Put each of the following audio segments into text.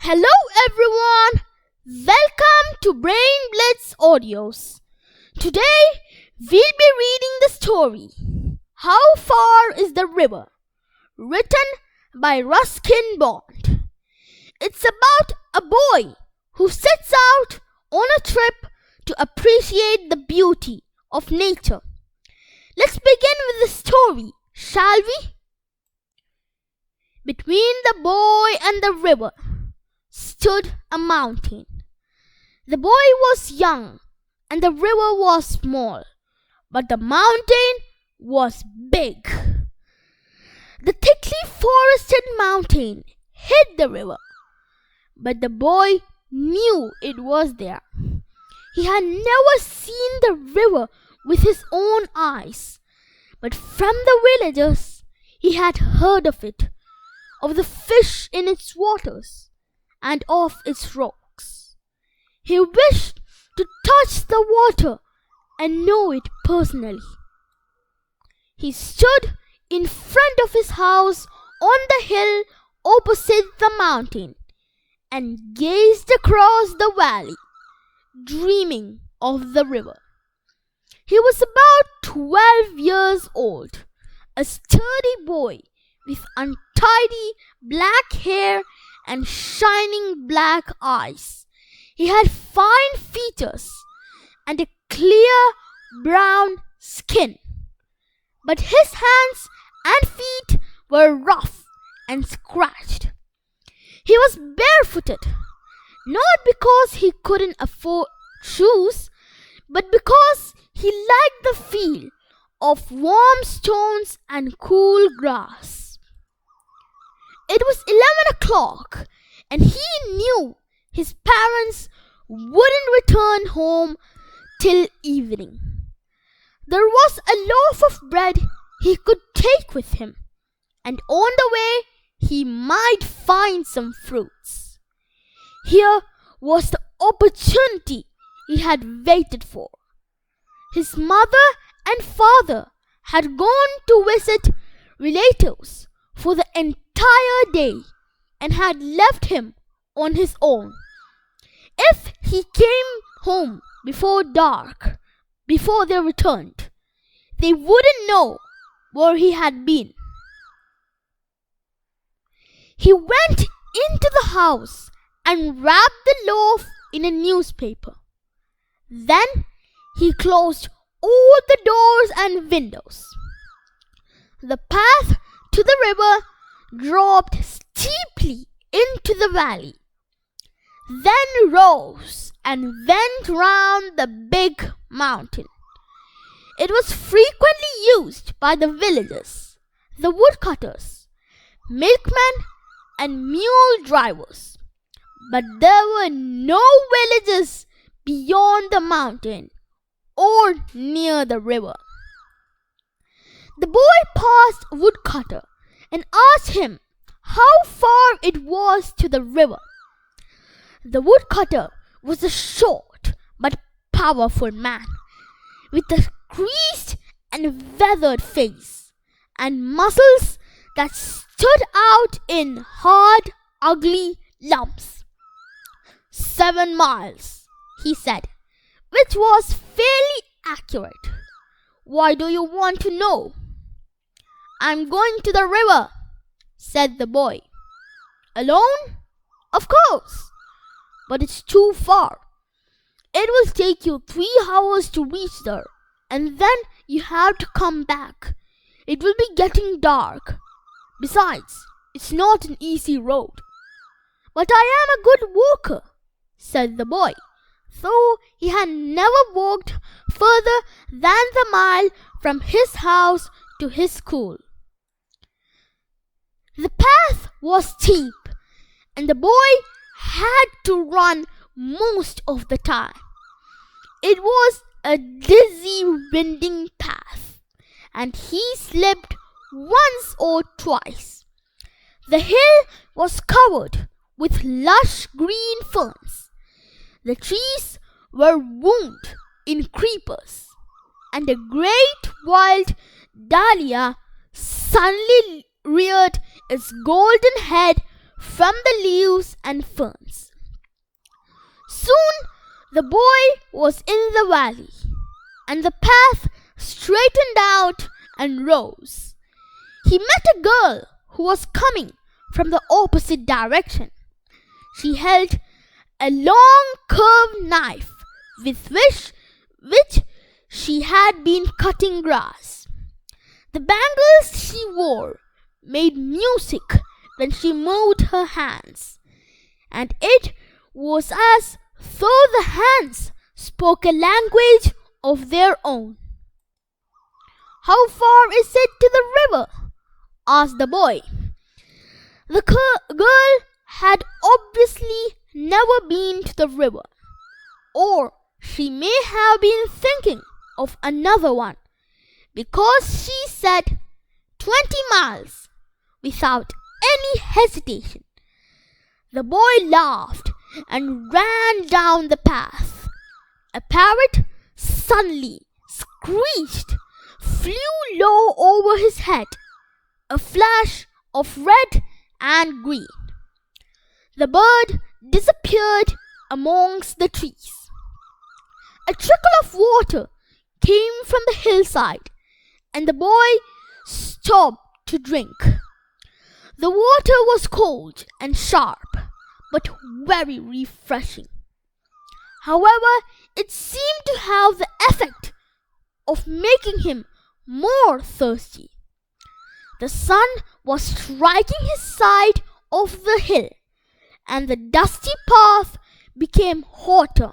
Hello everyone, welcome to Brain Blitz Audios. Today we'll be reading the story How Far is the River? Written by Ruskin Bond. It's about a boy who sets out on a trip to appreciate the beauty of nature. Let's begin with the story, shall we? Between the boy and the river stood a mountain. The boy was young and the river was small, but the mountain was big. The thickly forested mountain hid the river, but the boy knew it was there. He had never seen the river with his own eyes, but from the villagers he had heard of it, of the fish in its waters, and of its rocks. He wished to touch the water and know it personally. He stood in front of his house on the hill opposite the mountain and gazed across the valley, dreaming of the river. He was about 12 years old, a sturdy boy with untidy black hair and shining black eyes. He had fine features and a clear brown skin, but his hands and feet were rough and scratched. He was barefooted, not because he couldn't afford shoes, but because he liked the feel of warm stones and cool grass. It was 11 o'clock, and he knew his parents wouldn't return home till evening. There was a loaf of bread he could take with him, and on the way he might find some fruits. Here was the opportunity he had waited for. His mother and father had gone to visit relatives for the entire day and had left him on his own. If he came home before dark, before they returned, they wouldn't know where he had been. He went into the house and wrapped the loaf in a newspaper. Then he closed all the doors and windows. The path to the river dropped steeply into the valley, then rose and went round the big mountain. It was frequently used by the villagers, the woodcutters, milkmen, and mule drivers, but there were no villages beyond the mountain or near the river. The boy passed a woodcutter and asked him how far it was to the river. The woodcutter was a short but powerful man with a creased and weathered face and muscles that stood out in hard, ugly lumps. 7 miles, he said, which was fairly accurate. Why do you want to know? I'm going to the river, said the boy. Alone? Of course, but it's too far. It will take you 3 hours to reach there, and then you have to come back. It will be getting dark. Besides, it's not an easy road. But I am a good walker, said the boy, though he had never walked further than the mile from his house to his school. The path was steep, and the boy had to run most of the time. It was a dizzy, winding path, and he slipped once or twice. The hill was covered with lush green ferns. The trees were wound in creepers, and a great wild dahlia suddenly reared its golden head from the leaves and ferns. Soon the boy was in the valley, and the path straightened out and rose. He met a girl who was coming from the opposite direction. She held a long curved knife with which she had been cutting grass. The bangles she wore made music when she moved her hands, and it was as though the hands spoke a language of their own. "How far is it to the river?" asked the boy. The girl had obviously never been to the river, or she may have been thinking of another one, because she said 20 miles without any hesitation. The boy laughed and ran down the path. A parrot suddenly screeched, flew low over his head, a flash of red and green. The bird disappeared amongst the trees. A trickle of water came from the hillside, and the boy stopped to drink. The water was cold and sharp, but very refreshing. However, it seemed to have the effect of making him more thirsty. The sun was striking his side of the hill, and the dusty path became hotter,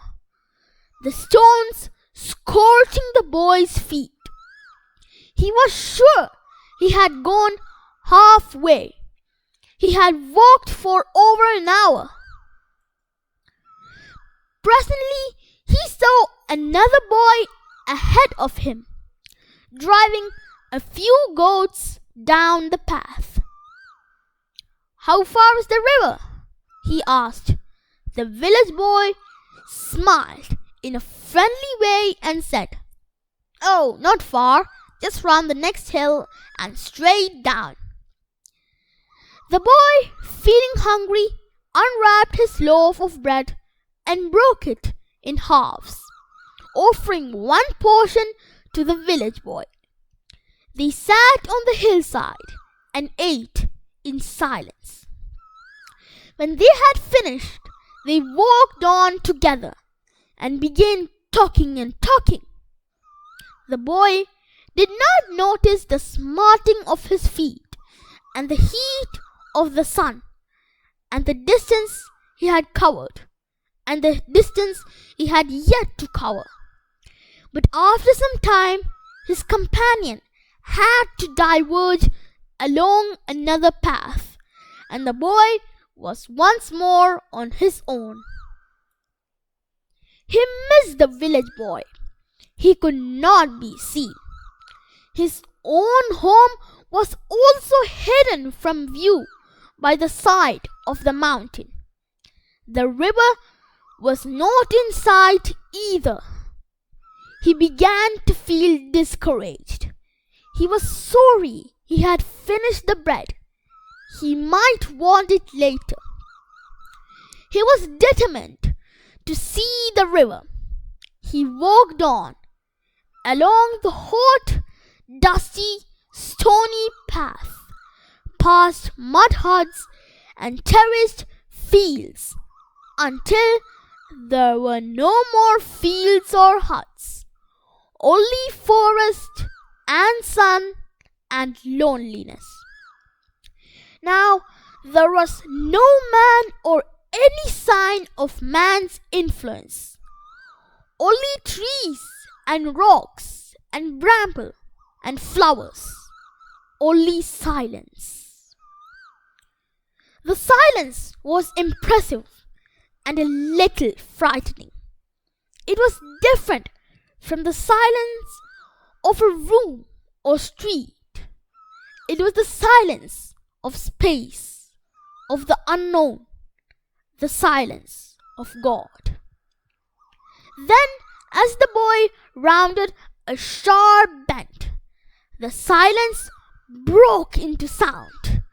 the stones scorching the boy's feet. He was sure he had gone halfway. He had walked for over an hour. Presently, he saw another boy ahead of him, driving a few goats down the path. "How far is the river?" he asked. The village boy smiled in a friendly way and said, "Oh, not far, just round the next hill and straight down." The boy, feeling hungry, unwrapped his loaf of bread and broke it in halves, offering one portion to the village boy. They sat on the hillside and ate in silence. When they had finished, they walked on together and began talking and talking. The boy did not notice the smarting of his feet and the heat of the sun and the distance he had covered and the distance he had yet to cover. But after some time, his companion had to diverge along another path, and the boy was once more on his own. He missed the village boy. He could not be seen. His own home was also hidden from view by the side of the mountain. The river was not in sight either. He began to feel discouraged. He was sorry he had finished the bread. He might want it later. He was determined to see the river. He walked on along the hot, dusty, stony path, past mud huts and terraced fields, until there were no more fields or huts, only forest and sun and loneliness. Now there was no man or any sign of man's influence, only trees and rocks and bramble and flowers, only silence. The silence was impressive and a little frightening. It was different from the silence of a room or street. It was the silence of space, of the unknown, the silence of God. Then, as the boy rounded a sharp bend, the silence broke into sound.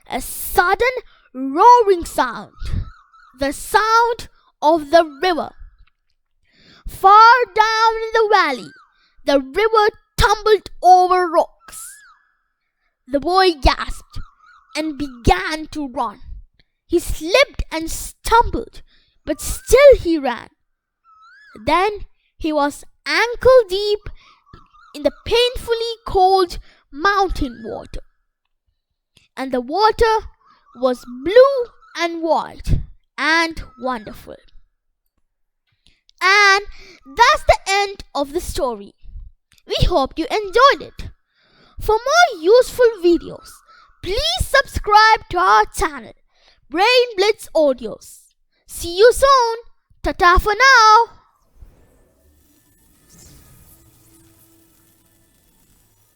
A sudden roaring sound, the sound of the river. Far down in the valley, the river tumbled over rocks. The boy gasped and began to run. He slipped and stumbled, but still he ran. Then he was ankle deep in the painfully cold mountain water. And the water was blue and white and wonderful. And that's the end of the story. We hope you enjoyed it. For more useful videos, please subscribe to our channel, Brain Blitz Audios. See you soon. Ta-ta for now.